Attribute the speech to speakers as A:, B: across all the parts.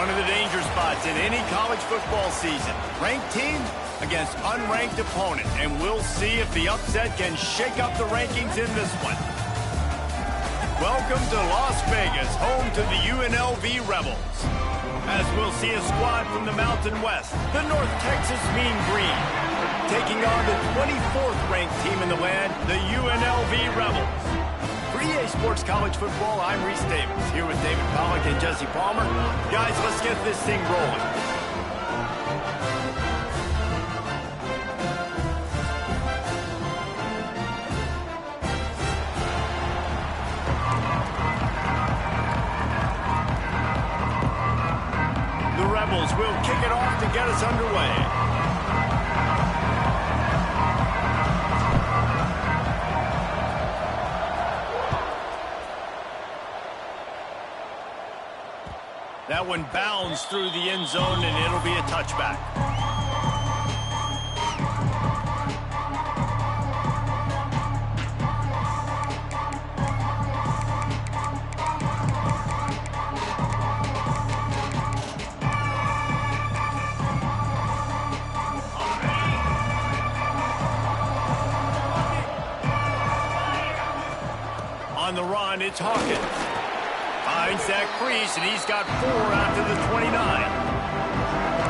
A: One of the danger spots in any college football season. Ranked team against unranked opponent. And we'll see if the upset can shake up the rankings in this one. Welcome to Las Vegas, home to the UNLV Rebels. As we'll see a squad from the Mountain West, the North Texas Mean Green, taking on the 24th ranked team in the land, the UNLV Rebels. For EA Sports College Football, I'm Reese Davis, here with David Pollack and Jesse Palmer. Guys, let's get this thing rolling. The Rebels will kick it off to get us underway. That one bounds through the end zone, and it'll be a touchback. On the run, it's Hawkins. Finds that crease, and he's got 4 out to the 29.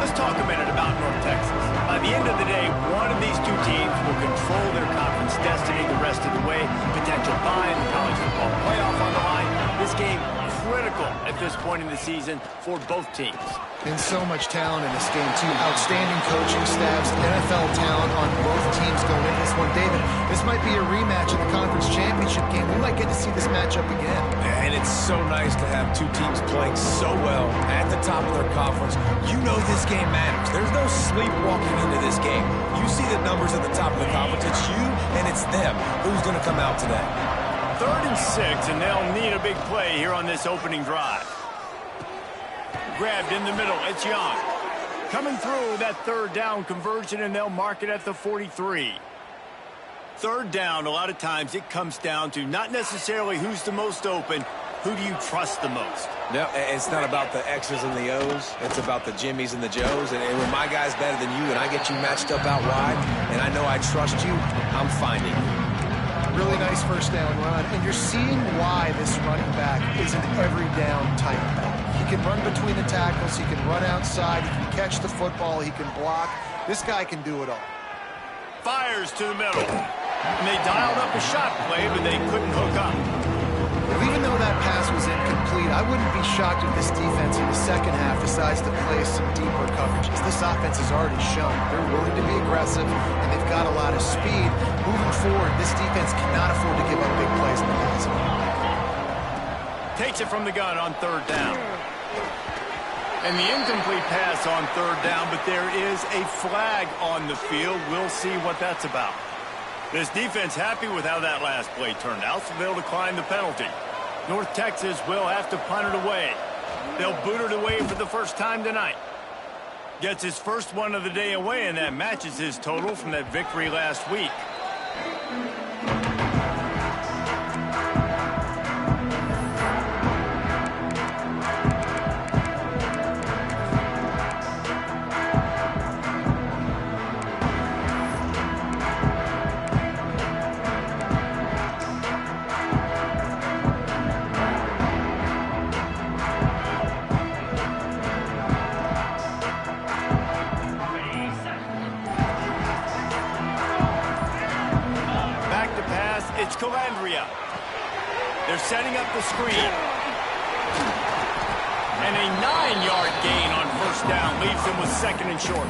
A: Let's talk a minute about North Texas. By the end of the day, one of these two teams will control their conference destiny the rest of the way. Potential bye in the college football playoff on the line. This game critical at this point in the season for both teams.
B: And so much talent in this game, too. Outstanding coaching staffs, NFL talent on both teams going into this one. David, this might be a rematch in the conference championship game. We might get to see this matchup again.
C: And it's so nice to have two teams playing so well at the top of their conference. You know this game matters. There's no sleepwalking into this game. You see the numbers at the top of the conference. It's you and it's them. Who's going to come out today?
A: 3rd and 6, and they'll need a big play here on this opening drive. Grabbed in the middle, it's Young. Coming through that 3rd down conversion, and they'll mark it at the 43. 3rd down, a lot of times it comes down to not necessarily who's the most open, who do you trust the most?
C: No, it's not about the X's and the O's. It's about the Jimmys and the Joes. And when my guy's better than you and I get you matched up out wide, and I know I trust you, I'm finding you.
B: Really nice first down run, and you're seeing why this running back is an every down type back. He can run between the tackles, he can run outside, he can catch the football, he can block. This guy can do it all.
A: Fires to the middle. And they dialed up a shot play, but they couldn't hook up.
B: Well, even though that pass was incomplete, I wouldn't be shocked if this defense in the second half decides to play some deeper coverages. This offense has already shown they're willing to be aggressive, and they've got a lot of speed. Moving forward, this defense cannot afford to give up big plays in the passing game.
A: Takes it from the gun on 3rd down. And the incomplete pass on 3rd down, but there is a flag on the field. We'll see what that's about. This defense happy with how that last play turned out, so they'll decline the penalty. North Texas will have to punt it away. They'll boot it away for the first time tonight. Gets his first one of the day away, and that matches his total from that victory last week. It's Calandria. They're setting up the screen. And a 9-yard gain on 1st down leaves them with 2nd and short.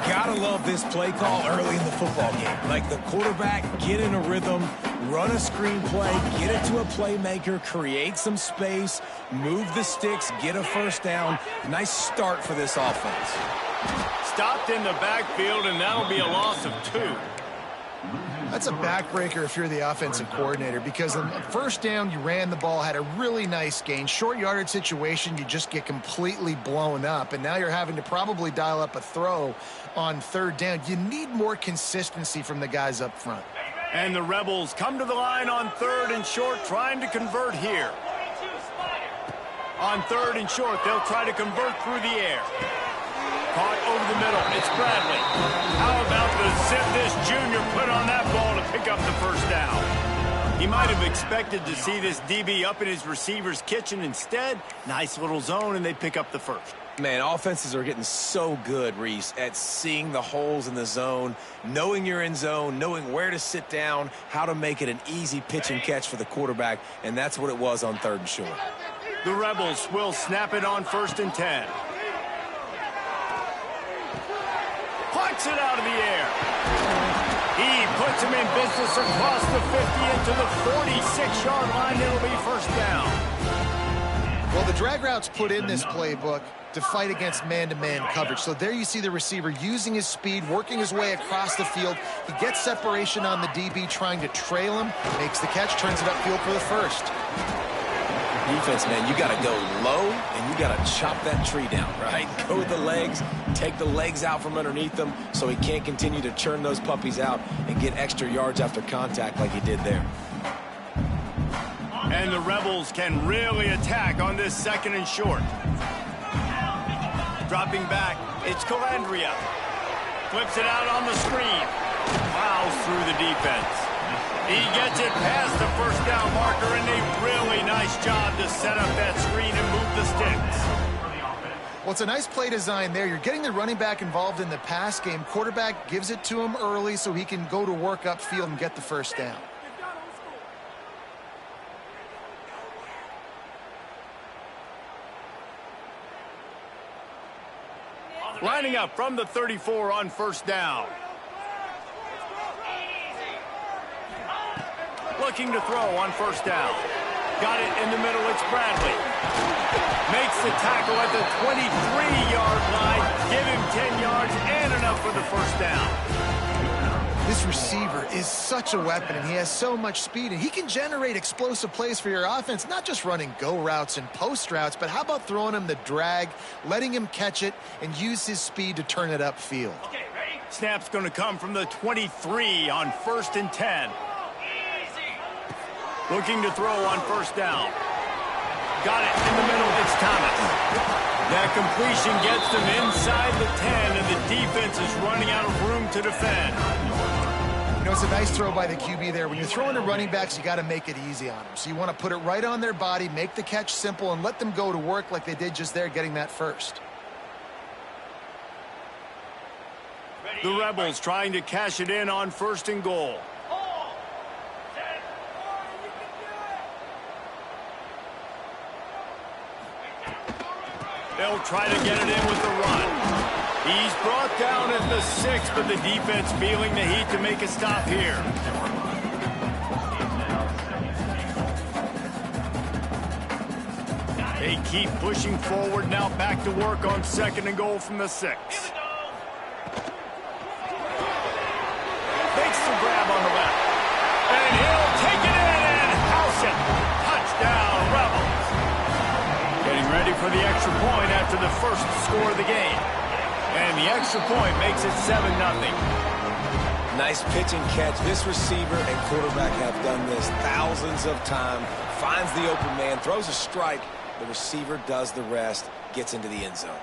C: Gotta love this play call early in the football game. Like the quarterback, get in a rhythm, run a screen play, get it to a playmaker, create some space, move the sticks, get a 1st down. Nice start for this offense.
A: Stopped in the backfield, and that'll be a loss of 2.
B: That's a backbreaker if you're the offensive coordinator, because on 1st down, you ran the ball, had a really nice gain. Short yardage situation, you just get completely blown up, and now you're having to probably dial up a throw on 3rd down. You need more consistency from the guys up front.
A: And the Rebels come to the line on 3rd and short, trying to convert here. On third and short, they'll try to convert through the air. Caught over the middle. It's Bradley. How about the zip this junior put on that ball to pick up the first down? He might have expected to see this DB up in his receiver's kitchen. Instead, nice little zone, and they pick up the first.
C: Man, offenses are getting so good, Reese, at seeing the holes in the zone, knowing you're in zone, knowing where to sit down, how to make it an easy pitch and catch for the quarterback, and that's what it was on third and short.
A: The Rebels will snap it on 1st and 10. Puts it out of the air. He puts him in business across the 50 into the 46-yard line. It'll be first down.
B: Well, the drag routes put in this playbook to fight against man-to-man coverage. So there you see the receiver using his speed, working his way across the field. He gets separation on the DB, trying to trail him, makes the catch, turns it upfield for the first.
C: Defense, man, you got to go low and you got to chop that tree down, right? Go with the legs, take the legs out from underneath them so he can't continue to churn those puppies out and get extra yards after contact like he did there.
A: And the Rebels can really attack on this 2nd and short. Dropping back, it's Calandria. Flips it out on the screen. Plows through the defense. He gets it past the first down marker, and a really nice job to set up that screen and move the sticks.
B: Well, it's a nice play design there. You're getting the running back involved in the pass game. Quarterback gives it to him early so he can go to work upfield and get the first down.
A: Lining up from the 34 on 1st down. Looking to throw on 1st down. Got it in the middle. It's Bradley. Makes the tackle at the 23-yard line. Give him 10 yards and enough for the first down.
B: This receiver is such a weapon, and he has so much speed, and he can generate explosive plays for your offense, not just running go routes and post routes, but how about throwing him the drag, letting him catch it, and use his speed to turn it upfield.
A: Okay, ready? Snap's going to come from the 23 on 1st and 10. Looking to throw on 1st down. Got it in the middle. It's Thomas. That completion gets them inside the 10, and the defense is running out of room to defend.
B: You know, it's a nice throw by the QB there. When you're throwing to running backs, you got to make it easy on them. So you want to put it right on their body, make the catch simple, and let them go to work like they did just there, getting that first.
A: The Rebels trying to cash it in on 1st and goal. They'll try to get it in with the run. He's brought down at the 6, but the defense feeling the heat to make a stop here. They keep pushing forward, now back to work on 2nd and goal from the 6. Makes the grab on the left. And he'll take it in and house it. Touchdown, Rebels. Getting ready for the extra point after the first score of the game. And the extra point makes it 7-0.
C: Nice pitch and catch. This receiver and quarterback have done this thousands of times. Finds the open man, throws a strike. The receiver does the rest, gets into the end zone.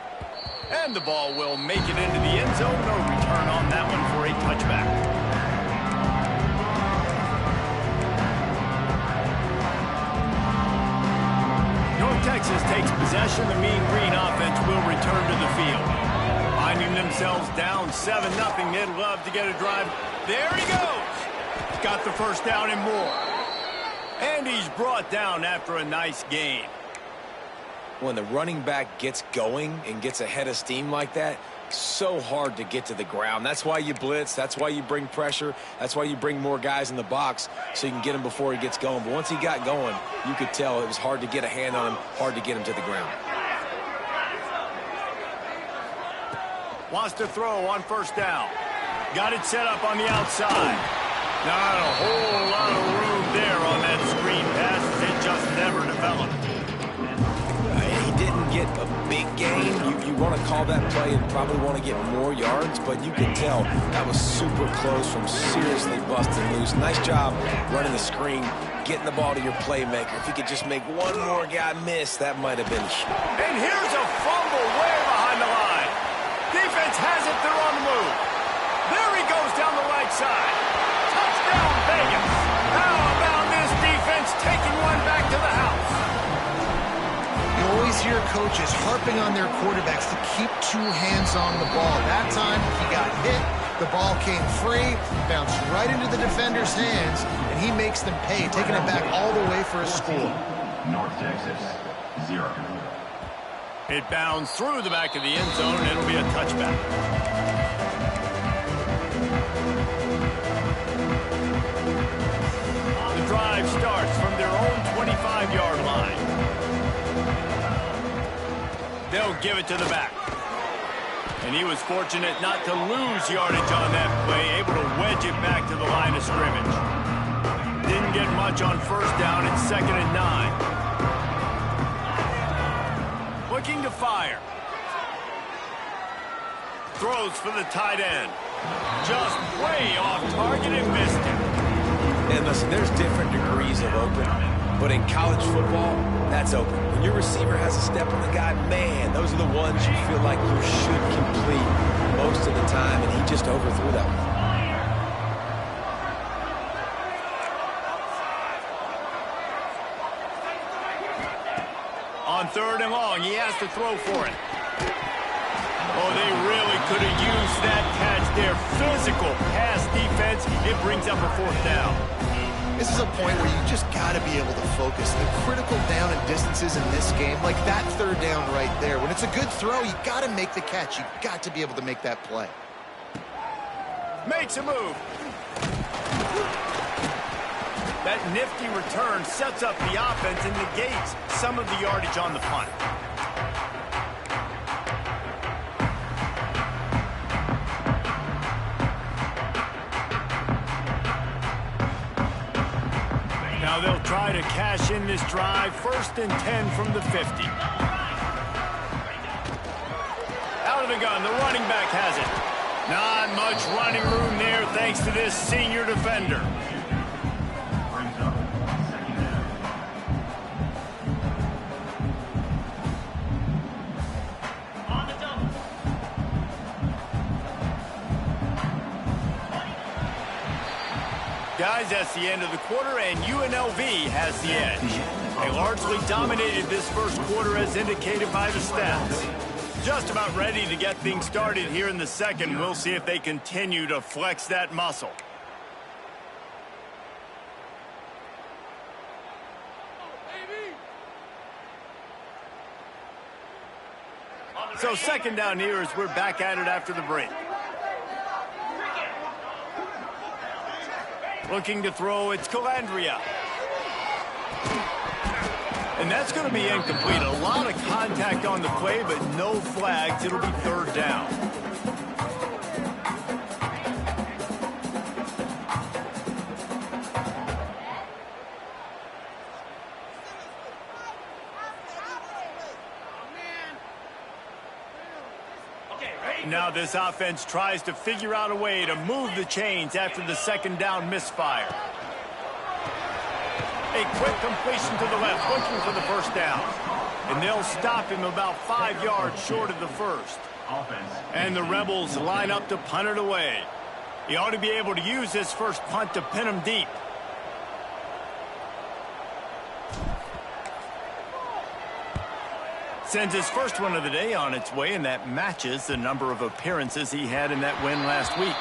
A: And the ball will make it into the end zone. No return on that one for a touchback. Texas takes possession. The Mean Green offense will return to the field. Finding themselves down 7-0. They'd love to get a drive. There he goes. Got the first down and more. And he's brought down after a nice gain.
C: When the running back gets going and gets ahead of steam like that, so hard to get to the ground. That's why you blitz. That's why you bring pressure. That's why you bring more guys in the box so you can get him before he gets going. But once he got going, you could tell it was hard to get a hand on him, hard to get him to the ground.
A: Wants to throw on 1st down. Got it set up on the outside. Not a whole lot of room there on that screen pass. It just never developed.
C: He didn't get a big gain. You want to call that play and probably want to get more yards, but you can tell that was super close from seriously busting loose. Nice job running the screen, getting the ball to your playmaker. If you could just make one more guy miss, that might have been huge.
A: And here's a fumble way behind the line. Defense has it. They're on the move. There he goes down the right side. Touchdown, Vegas. How about this defense taking one back to the house?
B: You always hear coaches harping on their quarterbacks to keep two hands on the ball. That time, he got hit. The ball came free, bounced right into the defender's hands, and he makes them pay, taking it back all the way for a score.
D: North Texas, 0.
A: It bounds through the back of the end zone, and it'll be a touchback. The drive starts from their own 25-yard line. They'll give it to the back. And he was fortunate not to lose yardage on that play, able to wedge it back to the line of scrimmage. Didn't get much on first down. It's 2nd and 9. Looking to fire. Throws for the tight end. Just way off target and missed it.
C: And listen, there's different degrees of open, but in college football, that's open. When your receiver has a step on the guy, man, those are the ones you feel like you should complete most of the time, and he just overthrew that one.
A: On 3rd and long, he has to throw for it. Oh, they really could have used that catch there. Physical pass defense. It brings up a 4th down.
B: This is a point where you just got to be able to focus. The critical down and distances in this game, like that 3rd down right there. When it's a good throw, you got to make the catch. You got to be able to make that play.
A: Makes a move. That nifty return sets up the offense and negates some of the yardage on the punt. Now they'll try to cash in this drive. 1st and 10 from the 50. Out of the gun, the running back has it. Not much running room there thanks to this senior defender. Guys, that's the end of the quarter, and UNLV has the edge. They largely dominated this first quarter as indicated by the stats. Just about ready to get things started here in the second. We'll see if they continue to flex that muscle. So 2nd down here as we're back at it after the break. Looking to throw, it's Calandria. And that's going to be incomplete. A lot of contact on the play, but no flags. It'll be 3rd down. Now this offense tries to figure out a way to move the chains after the 2nd down misfire. A quick completion to the left, looking for the 1st down. And they'll stop him about 5 yards short of the 1st. And the Rebels line up to punt it away. He ought to be able to use this first punt to pin him deep. Sends his first one of the day on its way, and that matches the number of appearances he had in that win last week.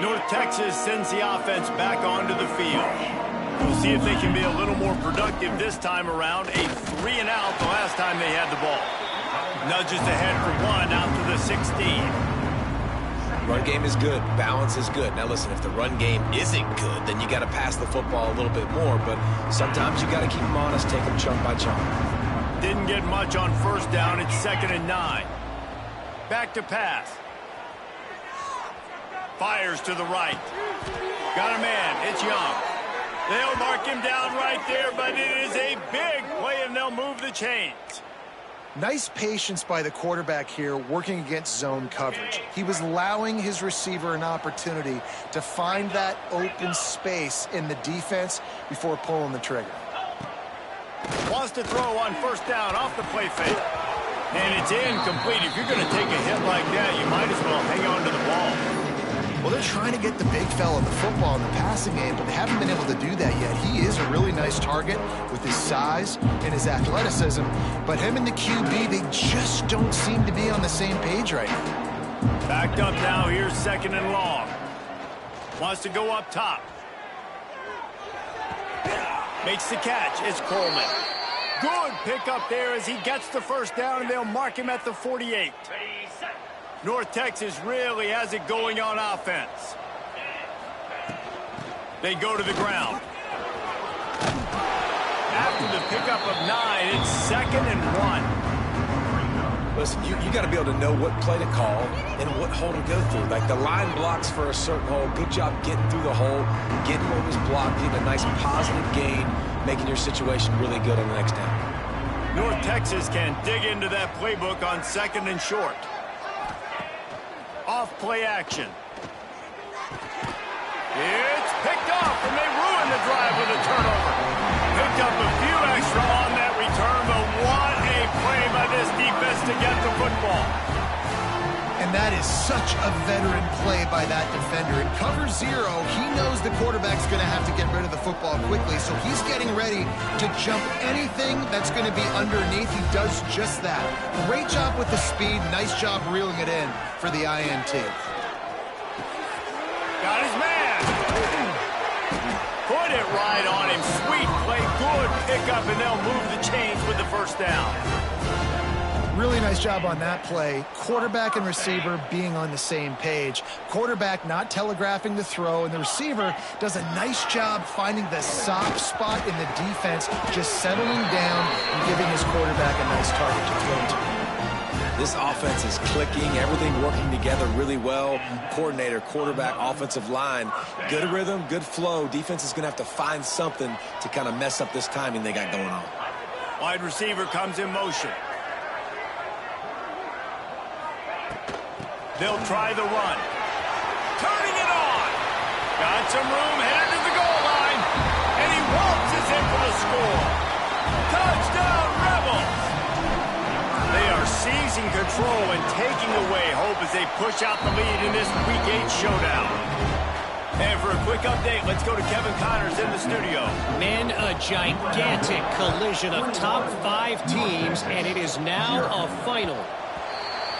A: North Texas sends the offense back onto the field. We'll see if they can be a little more productive this time around. A 3-and-out the last time they had the ball. Nudges ahead for 1 out to the 16.
C: Run game is good. Balance is good. Now, listen, if the run game isn't good, then you got to pass the football a little bit more. But sometimes you got to keep them honest, take them chunk by chunk.
A: Didn't get much on 1st down. It's 2nd and 9. Back to pass. Fires to the right. Got a man. It's Young. They'll mark him down right there, but it is a big play, and they'll move the chains.
B: Nice patience by the quarterback here working against zone coverage. He was allowing his receiver an opportunity to find that open space in the defense before pulling the trigger.
A: Wants to throw on first down off the play fake. And it's incomplete. If you're going to take a hit like that, you might as well hang on to the ball.
B: Well, they're trying to get the big fella the football in the passing game, but they haven't been able to do that yet. He is a really nice target with his size and his athleticism, but him and the QB, they just don't seem to be on the same page right now.
A: Backed up now. Here's second and long. Wants to go up top. Makes the catch. It's Coleman. Good pickup there as he gets the first down, and they'll mark him at the 48. North Texas really has it going on offense. They go to the ground. After the pickup of 9, it's second and 1.
C: Listen, you got to be able to know what play to call and what hole to go through. Like the line blocks for a certain hole. Good job getting through the hole, getting what was blocked, getting a nice positive gain, making your situation really good on the next down.
A: North Texas can dig into that playbook on second and short. Off play action. It's picked off, and they ruin the drive with a turnover. Picked up a few extra on that return, but what a play by this defense to get the football.
B: And that is such a veteran play by that defender. In cover 0, he knows the quarterback's going to have to get rid of the football quickly, so he's getting ready to jump anything that's going to be underneath. He does just that. Great job with the speed. Nice job reeling it in for the INT.
A: Got his man. Put it right on him. Sweet play. Good pickup, and they'll move the chains with the first down.
B: Really nice job on that play. Quarterback and receiver being on the same page. Quarterback not telegraphing the throw, and the receiver does a nice job finding the soft spot in the defense, just settling down and giving his quarterback a nice target to throw to.
C: This offense is clicking, everything working together really well. Coordinator, quarterback, offensive line, good rhythm, good flow. Defense is going to have to find something to kind of mess up this timing they got going on.
A: Wide receiver comes in motion. They'll try the run. Turning it on. Got some room, headed to the goal line. And he waltzes in for the score. Touchdown, Rebels. They are seizing control and taking away hope as they push out the lead in this Week 8 showdown. And for a quick update, let's go to Kevin Connors in the studio.
E: Men, a gigantic collision of top 5 teams, and it is now a final.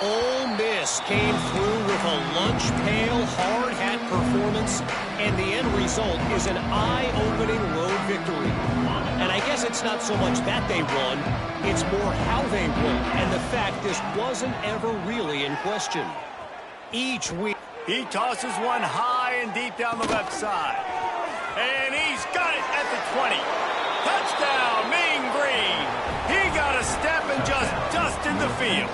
E: Ole Miss came through with a lunch pail, hard hat performance, and the end result is an eye-opening road victory. And I guess it's not so much that they won, it's more how they won, and the fact this wasn't ever really in question. Each week,
A: he tosses one high and deep down the left side. And he's got it at the 20. Touchdown, Mean Green. He got a step and just dusted the field.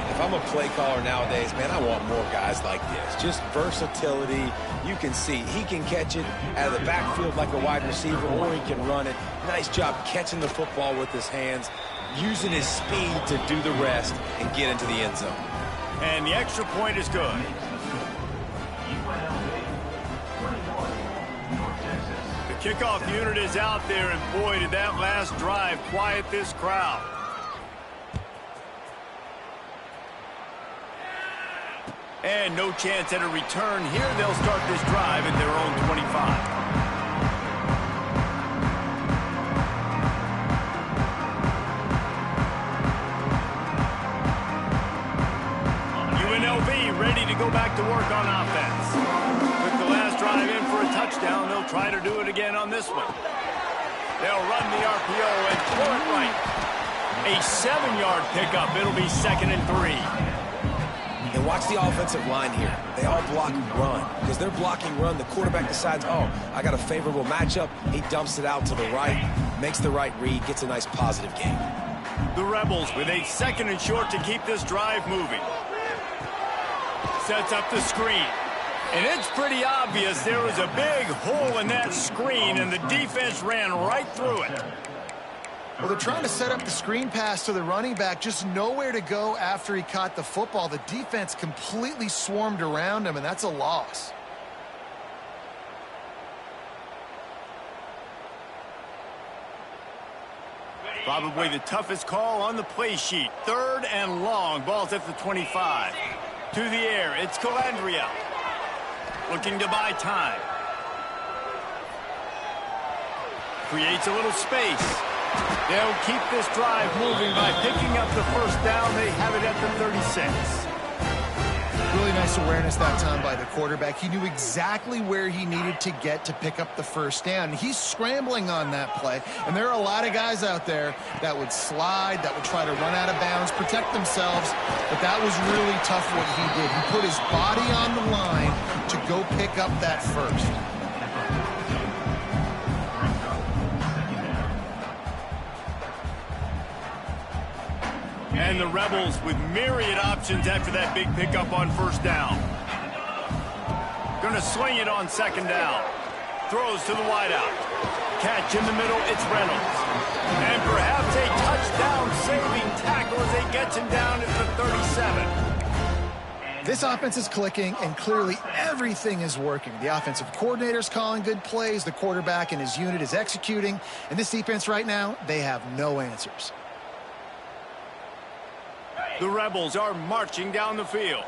C: If I'm a play caller nowadays, man, I want more guys like this. Just versatility. You can see he can catch it out of the backfield like a wide receiver, or he can run it. Nice job catching the football with his hands, using his speed to do the rest and get into the end zone.
A: And the extra point is good. The kickoff unit is out there, and boy, did that last drive quiet this crowd. And no chance at a return here. They'll start this drive at their own 25. UNLV ready to go back to work on offense. With the last drive in for a touchdown, they'll try to do it again on this one. They'll run the RPO and throw it right. A 7-yard pickup. It'll be 2nd and 3.
C: And watch the offensive line here. They all block and run. Because they're blocking run, the quarterback decides, oh, I got a favorable matchup. He dumps it out to the right, makes the right read, gets a nice positive gain.
A: The Rebels with a 2nd and short to keep this drive moving. Sets up the screen. And it's pretty obvious there was a big hole in that screen, and the defense ran right through it.
B: Well, they're trying to set up the screen pass to the running back, just nowhere to go after he caught the football. The defense completely swarmed around him, and that's a loss.
A: Probably the toughest call on the play sheet. 3rd and long. Ball's at the 25. To the air, it's Calandria. Looking to buy time. Creates a little space. They'll keep this drive moving by picking up the first down. They have it at the 36.
B: Really nice awareness that time by the quarterback. He knew exactly where he needed to get to pick up the first down. He's scrambling on that play, and there are a lot of guys out there that would slide, that would try to run out of bounds, protect themselves, but that was really tough what he did. He put his body on the line to go pick up that first.
A: And the Rebels with myriad options after that big pickup on first down. Going to swing it on 2nd down. Throws to the wideout. Catch in the middle, it's Reynolds. And perhaps a touchdown-saving tackle as he gets him down at the 37.
B: This offense is clicking, and clearly everything is working. The offensive coordinator's calling good plays. The quarterback and his unit is executing. And this defense right now, they have no answers.
A: The Rebels are marching down the field.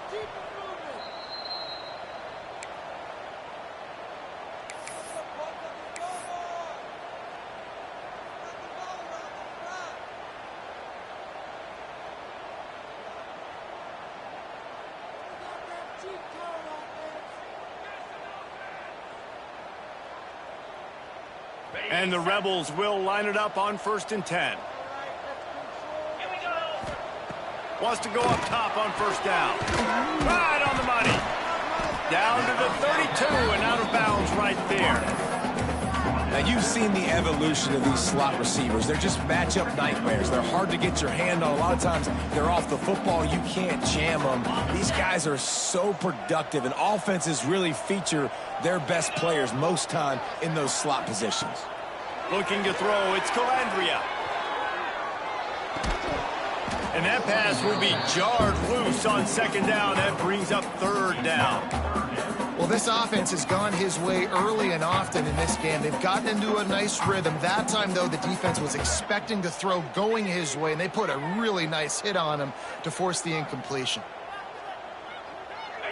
A: And the Rebels will line it up on 1st and 10. Wants to go up top on first down. Right on the money. Down to the 32 and out of bounds right there.
C: Now, you've seen the evolution of these slot receivers. They're just matchup nightmares. They're hard to get your hand on. A lot of times, they're off the football. You can't jam them. These guys are so productive, and offenses really feature their best players most time in those slot positions.
A: Looking to throw, it's Calandria. And that pass will be jarred loose on 2nd down. That brings up 3rd down.
B: Well, this offense has gone his way early and often in this game. They've gotten into a nice rhythm. That time, though, the defense was expecting to throw going his way, and they put a really nice hit on him to force the incompletion.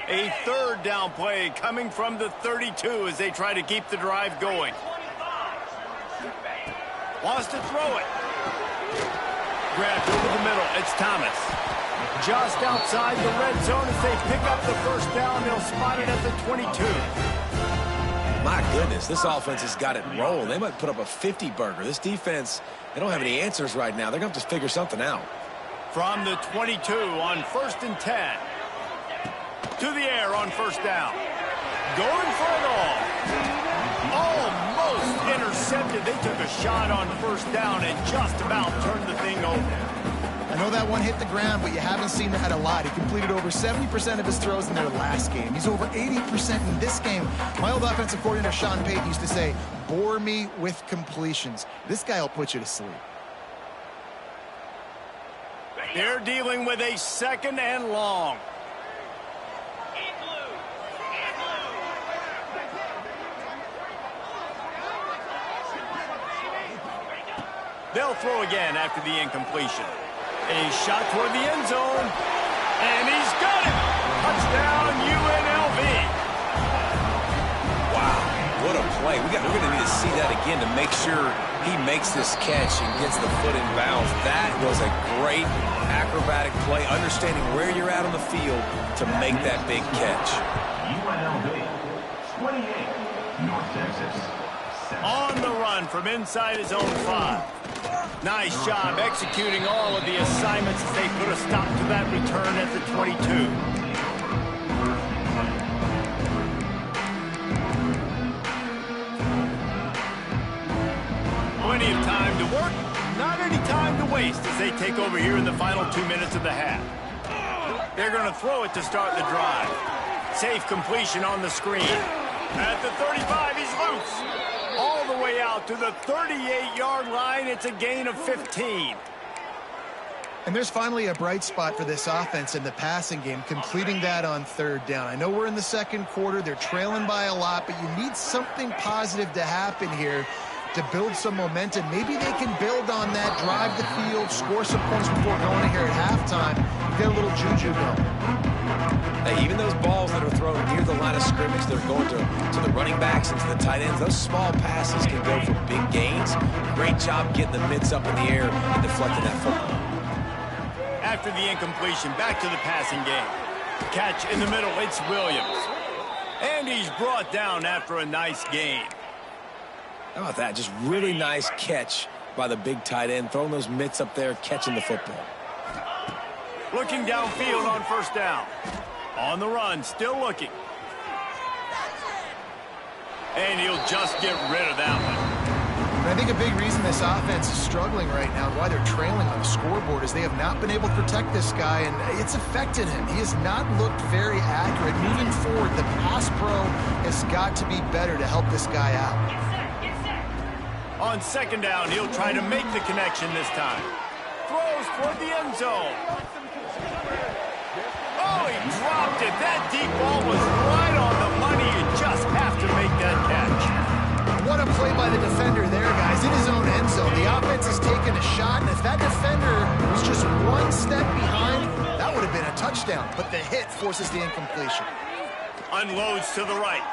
A: A 3rd down play coming from the 32 as they try to keep the drive going. Wants to throw it. Grabbed over the middle. It's Thomas. Just outside the red zone as they pick up the first down. They'll spot it at the 22.
C: My goodness, this offense has got it rolling. They might put up a 50-burger. This defense, they don't have any answers right now. They're going to have to figure something out.
A: From the 22 on 1st and 10. To the air on first down. Going for it all. Almost intercepted. They took a shot on first down and just about turned the thing over.
B: I know that one hit the ground, but you haven't seen that a lot. He completed over 70% of his throws in their last game. He's over 80% in this game. My old offensive coordinator, Sean Payton, used to say, bore me with completions. This guy will put you to sleep.
A: They're dealing with a 2nd and long. They'll throw again after the incompletion. A shot toward the end zone. And he's got it. Touchdown, UNLV.
C: Wow, what a play. We're going to need to see that again to make sure he makes this catch and gets the foot in bounds. That was a great acrobatic play, understanding where you're at on the field to make that big catch.
D: UNLV, 28, North Texas.
A: On the run from inside his own 5. Nice job executing all of the assignments as they put a stop to that return at the 22. Plenty of time to work, not any time to waste as they take over here in the final 2 minutes of the half. They're going to throw it to start the drive. Safe completion on the screen. At the 35, he's loose. All the way out to the 38-yard line. It's a gain of 15.
B: And there's finally a bright spot for this offense in the passing game, completing that on third down. I know we're in the second quarter. They're trailing by a lot, but you need something positive to happen here to build some momentum. Maybe they can build on that, drive the field, score some points before going here at halftime, get a little juju going.
C: Hey, even those balls that are thrown near the line of scrimmage, they're going to the running backs and to the tight ends, those small passes can go for big gains. Great job getting the mitts up in the air and deflecting that football.
A: After the incompletion, back to the passing game. Catch in the middle, it's Williams. And he's brought down after a nice gain.
C: How about that? Just really nice catch by the big tight end, throwing those mitts up there, catching the football.
A: Looking downfield on first down. On the run, still looking. And he'll just get rid of that one.
B: And I think a big reason this offense is struggling right now and why they're trailing on the scoreboard is they have not been able to protect this guy, and it's affected him. He has not looked very accurate. Moving forward, the pass pro has got to be better to help this guy out.
A: On second down, he'll try to make the connection this time. Throws toward the end zone. Oh, he dropped it. That deep ball was right on the money. You just have to make that catch.
B: What a play by the defender there, guys. In his own end zone, the offense has taken a shot, and if that defender was just one step behind, that would have been a touchdown. But the hit forces the incompletion.
A: Unloads to the right.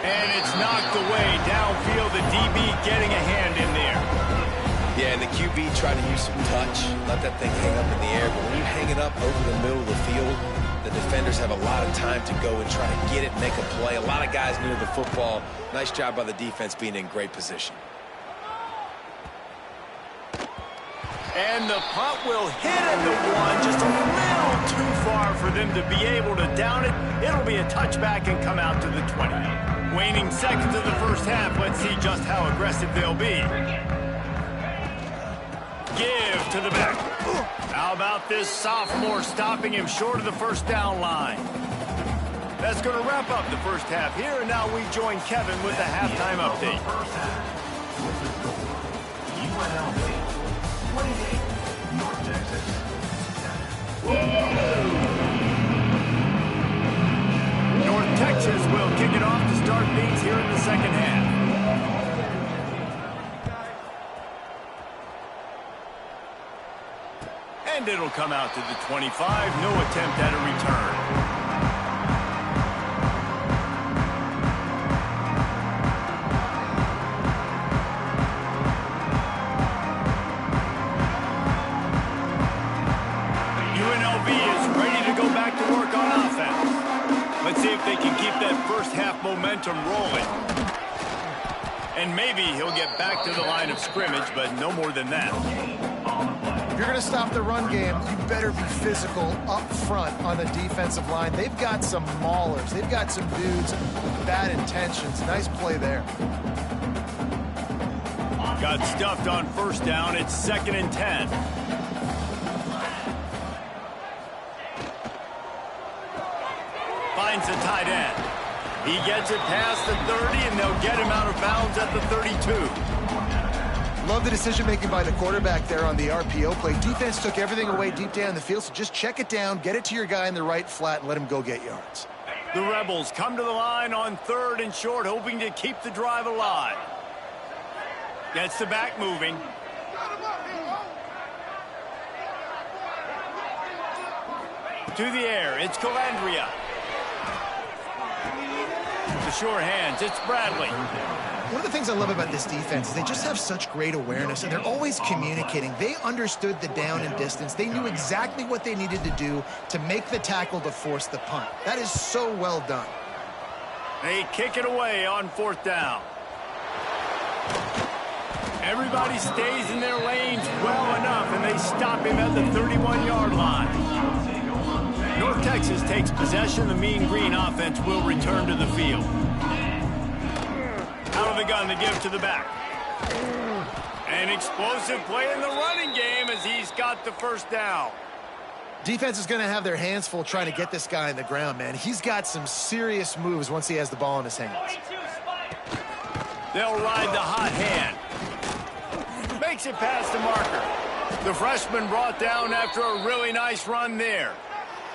A: And it's knocked away downfield. The DB getting a hand in there.
C: Yeah, and the QB tried to use some touch, let that thing hang up in the air. But when you hang it up over the middle of the field, the defenders have a lot of time to go and try to get it, make a play. A lot of guys near the football. Nice job by the defense being in great position.
A: And the punt will hit at the one, just a little too far for them to be able to down it. It'll be a touchback and come out to the 20. Waning seconds of the first half. Let's see just how aggressive they'll be. Give to the back. How about this sophomore stopping him short of the first down line? That's going to wrap up the first half here, and now we join Kevin with the halftime update.
D: UNLV, 28, North Texas.
A: North Texas will kick it off to start things here in the second half. And it'll come out to the 25. No attempt at a return. UNLV is ready to go back to work on offense. Let's see if they can keep that first half momentum rolling. And maybe he'll get back to the line of scrimmage, but no more than that.
B: If you're going to stop the run game, you better be physical up front on the defensive line. They've got some maulers. They've got some dudes with bad intentions. Nice play there.
A: Got stuffed on first down. It's 2nd and 10. Finds the tight end. He gets it past the 30, and they'll get him out of bounds at the 32.
B: Love the decision-making by the quarterback there on the RPO play. Defense took everything away deep down the field, so just check it down, get it to your guy in the right flat, and let him go get yards.
A: The Rebels come to the line on 3rd and short, hoping to keep the drive alive. Gets the back moving. To the air, it's Calandria. The sure hands, it's Bradley.
B: One of the things I love about this defense is they just have such great awareness, and they're always communicating. They understood the down and distance. They knew exactly what they needed to do to make the tackle to force the punt. That is so well done.
A: They kick it away on 4th down. Everybody stays in their lanes well enough, and they stop him at the 31-yard line. North Texas takes possession. The Mean Green offense will return to the field. Out of the gun to give to the back. An explosive play in the running game as he's got the first down.
B: Defense is going to have their hands full trying to get this guy on the ground, man. He's got some serious moves once he has the ball in his hands.
A: They'll ride the hot hand. Makes it past the marker. The freshman brought down after a really nice run there.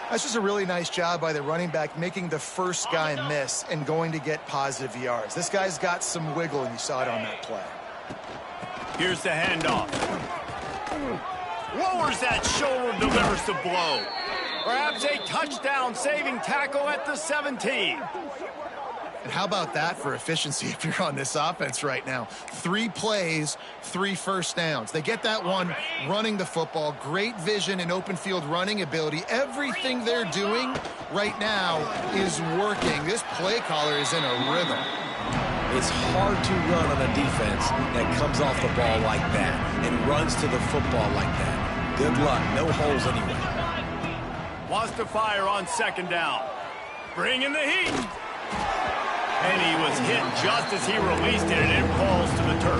B: That's just a really nice job by the running back, making the first guy miss and going to get positive yards. This guy's got some wiggle, and you saw it on that play.
A: Here's the handoff. Lowers that shoulder, delivers the blow. Perhaps a touchdown-saving tackle at the 17.
B: And how about that for efficiency if you're on this offense right now? 3 plays, 3 first downs. They get that one running the football. Great vision and open field running ability. Everything they're doing right now is working. This play caller is in a rhythm.
C: It's hard to run on a defense that comes off the ball like that and runs to the football like that. Good luck. No holes anyway.
A: Wants to fire on second down. Bring in the heat. And he was hit just as he released it, and it falls to the turf.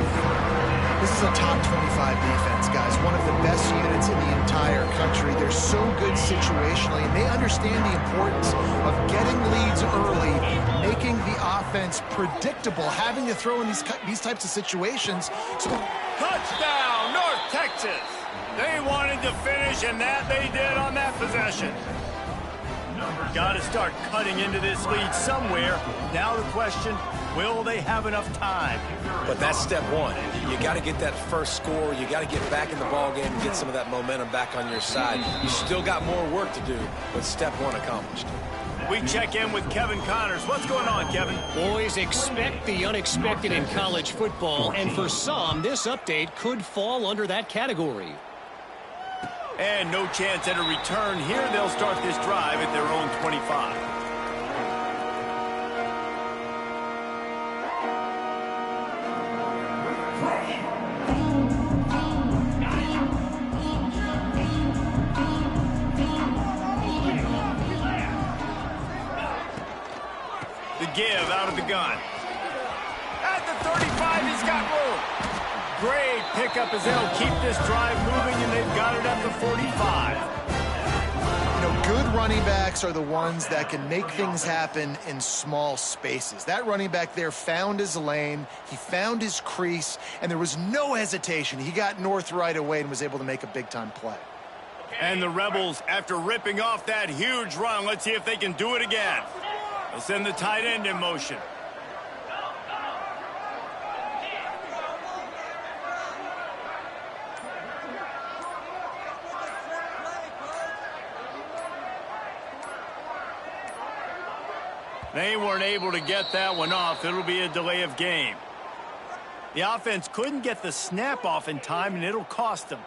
B: This is a top 25 defense, guys. One of the best units in the entire country. They're so good situationally, and they understand the importance of getting leads early, making the offense predictable, having to throw in these types of situations. So,
A: touchdown, North Texas. They wanted to finish, and that they did on that possession. Got to start cutting into this lead somewhere. Now the question, will they have enough time?
C: But that's step one. You got to get that first score. You got to get back in the ball game and get some of that momentum back on your side. You still got more work to do, but step one accomplished.
A: We check in with Kevin Connors. What's going on, Kevin?
E: Boys, expect the unexpected in college football, and for some, this update could fall under that category.
A: And no chance at a return here. They'll start this drive at their own 25. The give out of the gun. At the 35, he's got room. Great pickup as they'll keep this drive moving, and they've got it at the 45.
B: You know, good running backs are the ones that can make things happen in small spaces. That running back there found his lane, he found his crease, and there was no hesitation. He got north right away and was able to make a big-time play.
A: And the Rebels, after ripping off that huge run, let's see if they can do it again. They'll send the tight end in motion. They weren't able to get that one off. It'll be a delay of game. The offense couldn't get the snap off in time, and it'll cost them.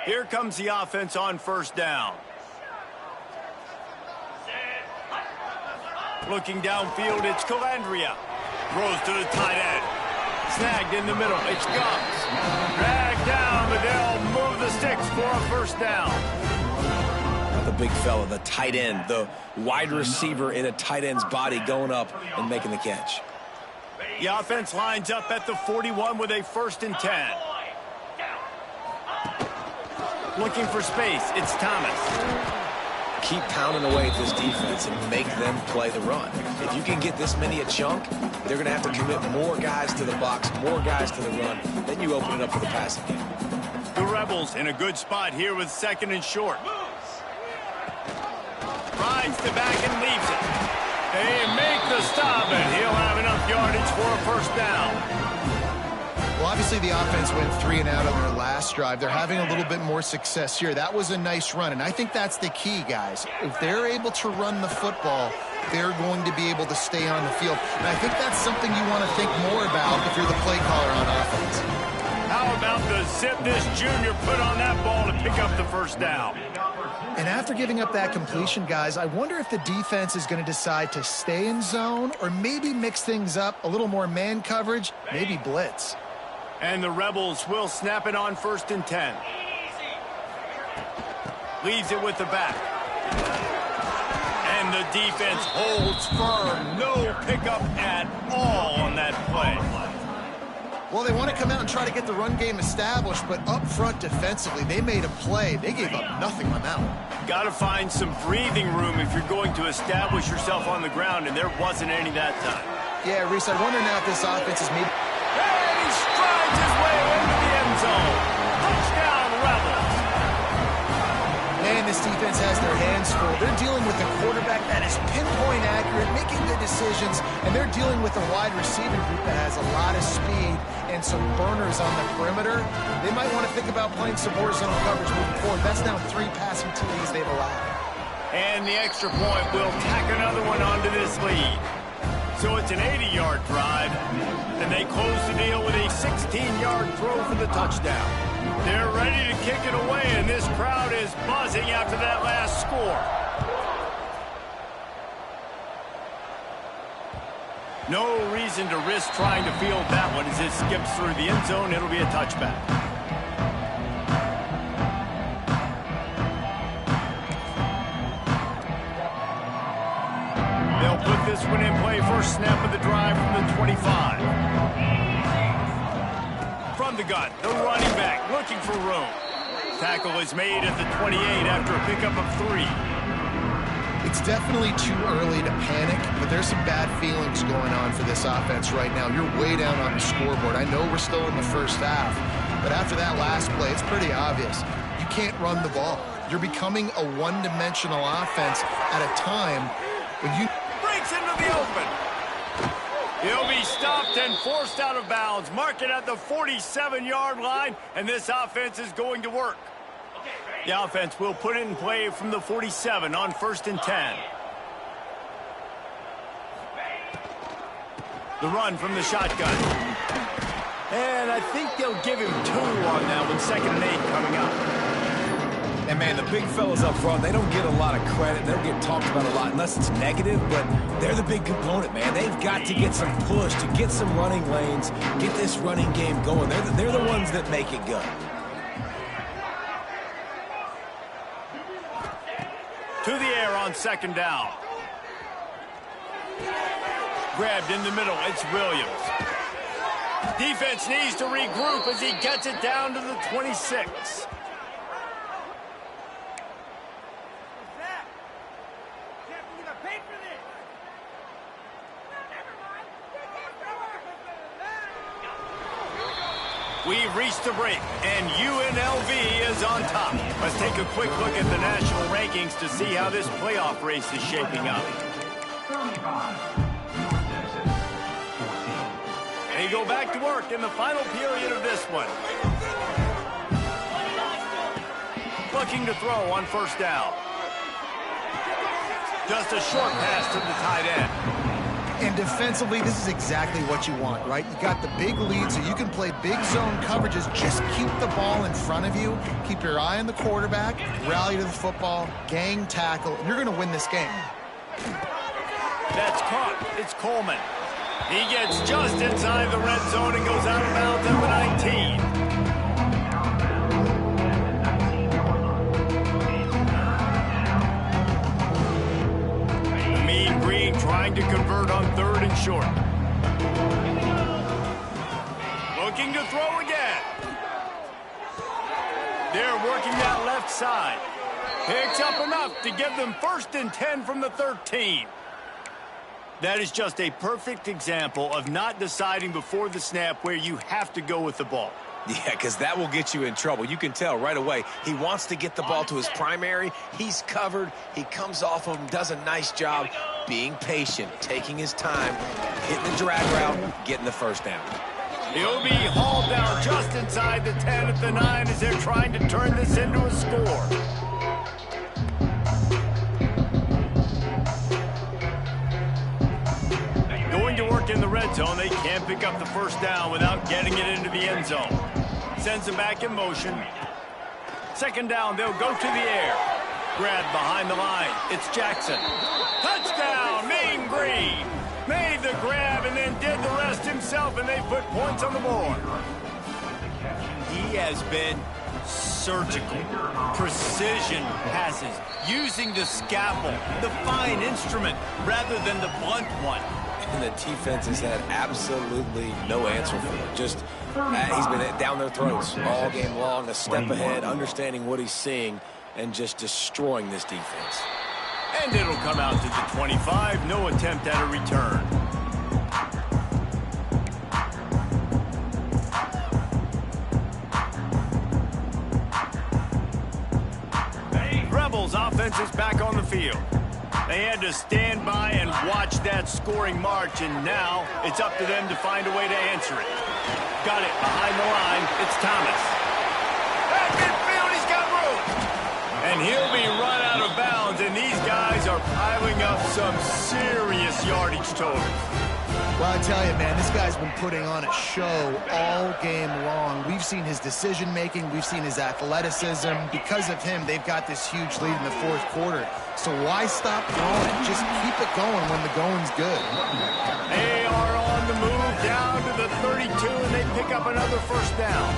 A: Here comes the offense on first down. Looking downfield, it's Calandria. Throws to the tight end. Snagged in the middle. It's Gums. Dragged down, but they'll move the sticks for a first down.
C: The big fella, the tight end, the wide receiver in a tight end's body going up and making the catch.
A: The offense lines up at the 41 with a 1st and 10. Looking for space. It's Thomas.
C: Keep pounding away at this defense and make them play the run. If you can get this many a chunk, they're going to have to commit more guys to the box, more guys to the run. Then you open it up for the passing game.
A: The Rebels in a good spot here with 2nd and short. Rides the back and leaves it. They make the stop, and he'll have enough yardage for a 1st down.
B: Well, obviously the offense went 3 and out on their last drive. They're having a little bit more success here. That was a nice run, and I think that's the key, guys. If they're able to run the football, they're going to be able to stay on the field. And I think that's something you want to think more about if you're the play caller on offense.
A: How about the zip this junior put on that ball to pick up the 1st down?
B: And after giving up that completion, guys, I wonder if the defense is going to decide to stay in zone or maybe mix things up, a little more man coverage, maybe blitz.
A: And the Rebels will snap it on 1st and 10. Leaves it with the back. And the defense holds firm. No pickup at all on that play.
B: Well, they want to come out and try to get the run game established, but up front defensively, they made a play. They gave up nothing on that one.
A: Got to find some breathing room if you're going to establish yourself on the ground, and there wasn't any that time.
B: Yeah, Reese, I wonder now if this offense is maybe...
A: And he strides his way into the end zone. Touchdown, Rebels.
B: Man, this defense has their hands full. They're dealing with a quarterback that is pinpoint accurate, making good decisions, and they're dealing with a wide receiver group that has a lot of speed and some burners on the perimeter. They might want to think about playing some more zone coverage moving forward. That's now 3 passing TDs they've allowed.
A: And the extra point will tack another one onto this lead. So it's an 80-yard drive, and they close the deal with a 16-yard throw for the touchdown. They're ready to kick it away, and this crowd is buzzing after that last score. No reason to risk trying to field that one as it skips through the end zone. It'll be a touchback. They'll put this one in play. First snap of the drive from the 25. From the gun, the running back looking for room. Tackle is made at the 28 after a pickup of 3.
B: It's definitely too early to panic, but there's some bad feelings going on for this offense right now. You're way down on the scoreboard. I know we're still in the first half, but after that last play, it's pretty obvious. You can't run the ball. You're becoming a one-dimensional offense at a time when you...
A: Breaks into the open. He'll be stopped and forced out of bounds. Mark it at the 47-yard line, and this offense is going to work. The offense will put it in play from the 47 on 1st and 10. The run from the shotgun. And I think they'll give him 2 on that one. 2nd and 8 coming up.
C: And, man, the big fellas up front, they don't get a lot of credit. They don't get talked about a lot unless it's negative, but they're the big component, man. They've got to get some push, to get some running lanes, get this running game going. They're the ones that make it go.
A: To the air on 2nd down. Grabbed in the middle, it's Williams. Defense needs to regroup as he gets it down to the 26. We've reached the break, and UNLV is on top. Let's take a quick look at the national rankings to see how this playoff race is shaping up.
D: 35, North Texas, 14.
A: They go back to work in the final period of this one. Looking to throw on 1st down. Just a short pass to the tight end.
B: And defensively, this is exactly what you want, right? You got the big lead, so you can play big zone coverages. Just keep the ball in front of you. Keep your eye on the quarterback. Rally to the football. Gang tackle. And you're going to win this game.
A: That's caught. It's Coleman. He gets just inside the red zone and goes out of bounds at the 19. Trying to convert on 3rd and short. Looking to throw again. They're working that left side. Picks up enough to give them 1st and 10 from the 13. That is just a perfect example of not deciding before the snap where you have to go with the ball.
C: Yeah, because that will get you in trouble. You can tell right away. He wants to get the ball to his primary. He's covered. He comes off him, does a nice job being patient, taking his time, hitting the drag route, getting the 1st down.
A: He'll be hauled down just inside the 10 at the 9 as they're trying to turn this into a score. Going to work in the red zone, they can't pick up the 1st down without getting it into the end zone. Sends him back in motion. 2nd down, they'll go to the air. Grabbed behind the line. It's Jackson. Touchdown, Mean Green. Made the grab and then did the rest himself, and they put points on the board. He has been surgical, precision passes, using the scalpel, the fine instrument, rather than the blunt one.
C: And the defense has had absolutely no answer for it. Just He's been down their throats all game long, a step ahead, understanding what he's seeing, and just destroying this defense.
A: And it'll come out to the 25. No attempt at a return. Rebels offense is back on the field. They had to stand by and watch that scoring march, and now it's up to them to find a way to answer it. Got it behind the line. It's Thomas. At midfield, he's got room. And he'll be run out of bounds, and these guys are piling up some serious yardage totals.
B: Well, I tell you, man, this guy's been putting on a show all game long. We've seen his decision-making. We've seen his athleticism. Because of him, they've got this huge lead in the fourth quarter. So why stop throwing? Just keep it going when the going's good.
A: They are on the move down to the 32, and they pick up another first down.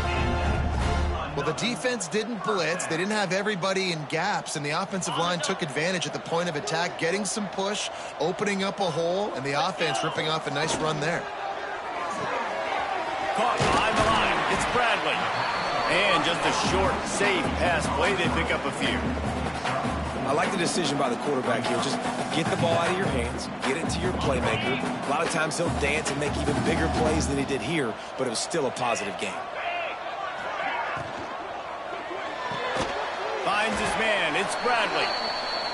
B: Well, the defense didn't blitz. They didn't have everybody in gaps, and the offensive line took advantage at the point of attack, getting some push, opening up a hole, and the offense ripping off a nice run there.
A: Caught behind the line. It's Bradley. And just a short, safe pass play. They pick up a few.
C: I like the decision by the quarterback here. Just get the ball out of your hands, get it to your playmaker. A lot of times he'll dance and make even bigger plays than he did here, but it was still a positive game.
A: Finds his man. It's Bradley.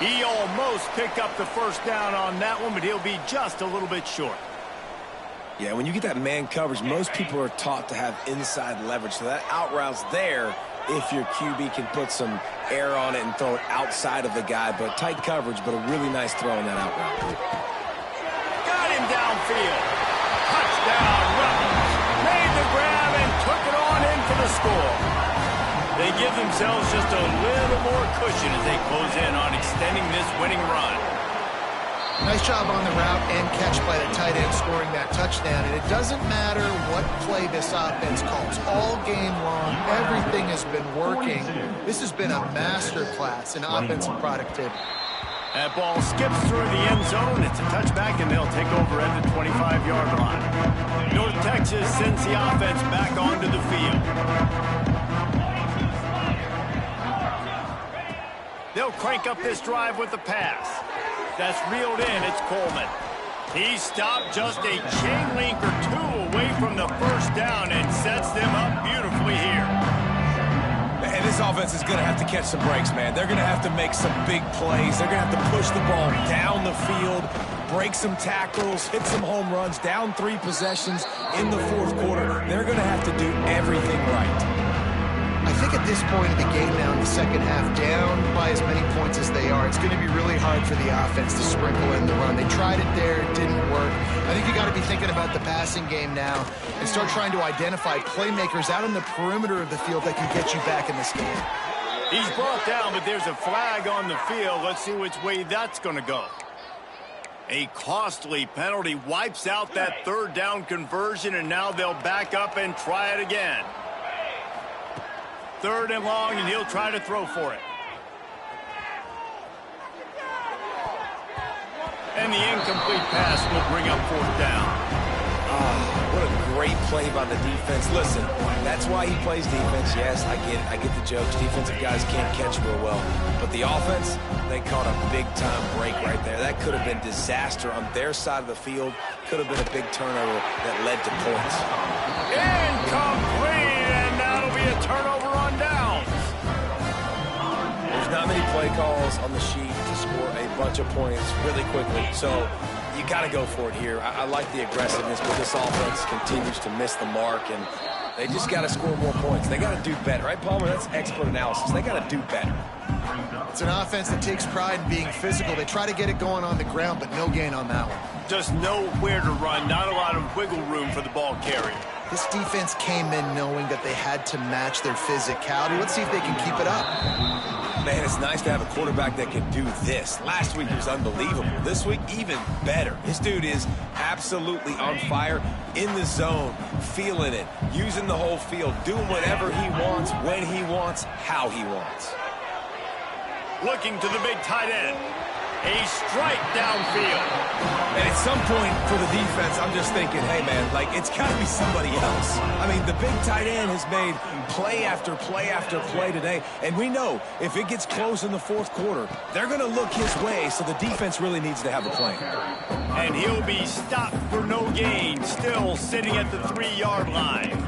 A: He almost picked up the first down on that one, but he'll be just a little bit short.
C: Yeah, when you get that man coverage, most people are taught to have inside leverage. So that out route's there if your QB can put some air on it and throw it outside of the guy. But tight coverage, but a really nice throw in that out route.
A: Got him downfield. Touchdown, Rebels. Made the grab and took it on in for the score. They give themselves just a little more cushion as they close in on extending this winning run.
B: Nice job on the route and catch by the tight end scoring that touchdown. And it doesn't matter what play this offense calls. All game long, everything has been working. This has been a masterclass in offensive productivity.
A: That ball skips through the end zone. It's a touchback, and they'll take over at the 25-yard line. North Texas sends the offense back onto the field. They'll crank up this drive with the pass. That's reeled in. It's Coleman. He stopped just a chain link or two away from the first down and sets them up beautifully here.
C: And this offense is going to have to catch some breaks, man. They're going to have to make some big plays. They're going to have to push the ball down the field, break some tackles, hit some home runs, down 3 possessions in the fourth quarter. They're going to have to do everything right.
B: I think at this point in the game now in the second half, down by as many points as they are, it's going to be really hard for the offense to sprinkle in the run. They tried it there, it didn't work. I think you got to be thinking about the passing game now and start trying to identify playmakers out on the perimeter of the field that can get you back in this game.
A: He's brought down, but there's a flag on the field. Let's see which way that's going to go. A costly penalty wipes out that third down conversion, and now they'll back up and try it again. 3rd and long, and he'll try to throw for it. And the incomplete pass will bring up 4th down.
C: What a great play by the defense. Listen, that's why he plays defense. Yes, I get it. I get the jokes. Defensive guys can't catch real well. But the offense, they caught a big-time break right there. That could have been disaster on their side of the field. Could have been a big turnover that led to points.
A: Incomplete, and that'll be a turnover on downs.
C: There's not many play calls on the sheet to score a bunch of points really quickly. So you got to go for it here. I like the aggressiveness, but this offense continues to miss the mark, and they just got to score more points. They got to do better, right, Palmer? That's expert analysis. They got to do better.
B: It's an offense that takes pride in being physical. They try to get it going on the ground, but no gain on that one.
A: Just nowhere to run, not a lot of wiggle room for the ball carrier.
B: This defense came in knowing that they had to match their physicality. Let's see if they can keep it up.
C: Man, it's nice to have a quarterback that can do this. Last week he was unbelievable. This week, even better. This dude is absolutely on fire, in the zone, feeling it, using the whole field, doing whatever he wants, when he wants, how he wants.
A: Looking to the big tight end. A strike downfield.
C: And at some point for the defense, I'm just thinking, hey, man, like, it's got to be somebody else. I mean, the big tight end has made play after play after play today. And we know if it gets close in the fourth quarter, they're going to look his way, so the defense really needs to have a plan.
A: And he'll be stopped for no gain, still sitting at the 3-yard line.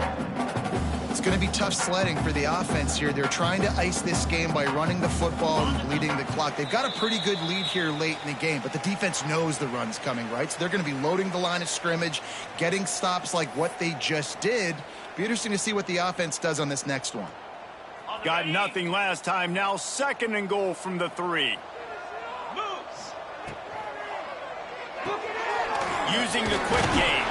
B: It's going to be tough sledding for the offense here. They're trying to ice this game by running the football and bleeding the clock. They've got a pretty good lead here late in the game, but the defense knows the run's coming, right? So they're going to be loading the line of scrimmage, getting stops like what they just did. Be interesting to see what the offense does on this next one.
A: Got nothing last time. Now 2nd and goal from the 3. Using the quick game.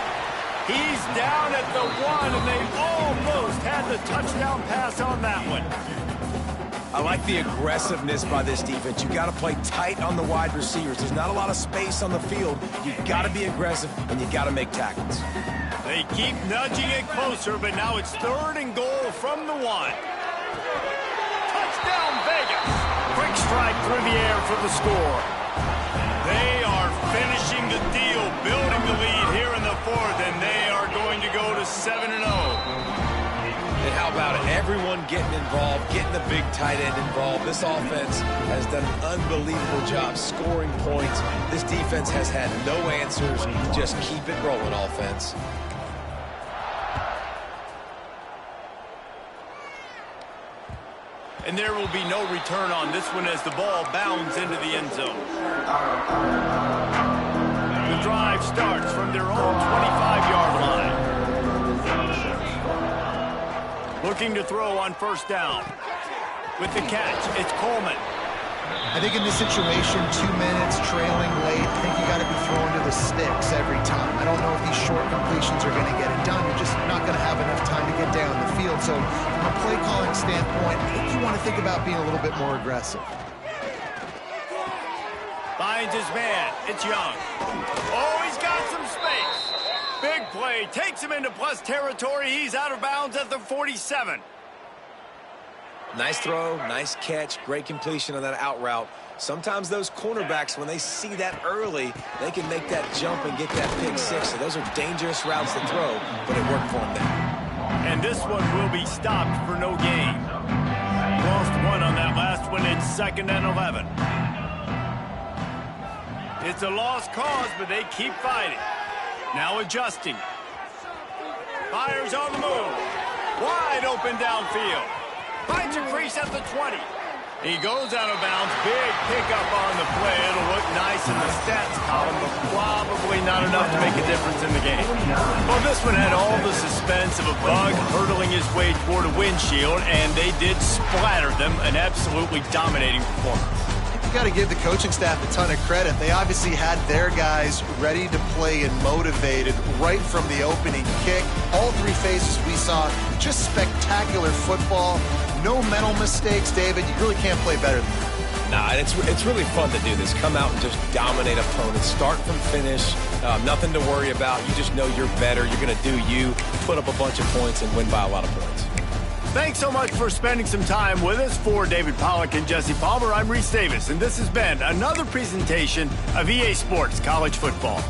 A: He's down at the 1, and they almost had the touchdown pass on that one.
C: I like the aggressiveness by this defense. You've got to play tight on the wide receivers. There's not a lot of space on the field. You've got to be aggressive, and you've got to make tackles.
A: They keep nudging it closer, but now it's 3rd and goal from the 1. Touchdown, Vegas. Quick strike through the air for the score. They are finishing the deal, building the lead here in the 4th, and they are going to go to 7-0.
C: And how about it? Everyone getting involved, getting the big tight end involved. This offense has done an unbelievable job scoring points. This defense has had no answers. Just keep it rolling, offense.
A: And there will be no return on this one as the ball bounds into the end zone. The drive starts from their own 25-yard line. Looking to throw on 1st down. With the catch, it's Coleman.
B: I think in this situation, 2 minutes, trailing late, I think you got to be throwing to the sticks every time. I don't know if these short completions are going to get it done. You're just not going to have enough time to get down the field. So from a play calling standpoint, I think you want to think about being a little bit more aggressive.
A: Finds his man. It's Young. Oh, he's got some space. Big play. Takes him into plus territory. He's out of bounds at the 47.
C: Nice throw, nice catch, great completion on that out route. Sometimes those cornerbacks, when they see that early, they can make that jump and get that pick 6. So those are dangerous routes to throw, but it worked for them there.
A: And this one will be stopped for no gain. Lost 1 on that last one. It's 2nd and 11. It's a lost cause, but they keep fighting. Now adjusting. Fires on the move. Wide open downfield. Finds a crease at the 20. He goes out of bounds. Big pickup on the play. It'll look nice in the stats column, but probably not enough to make a difference in the game. Well, this one had all the suspense of a bug hurtling his way toward a windshield, and they did splatter them. An absolutely dominating performance.
B: You got to give the coaching staff a ton of credit. They obviously had their guys ready to play and motivated right from the opening kick. All 3 phases we saw, just spectacular football. No mental mistakes, David. You really can't play better than that.
C: Nah, it's really fun to do this. Come out and just dominate opponents. Start from finish. Nothing to worry about. You just know you're better. You're going to do you, put up a bunch of points, and win by a lot of points.
A: Thanks so much for spending some time with us. For David Pollack and Jesse Palmer, I'm Reese Davis, and this has been another presentation of EA Sports College Football.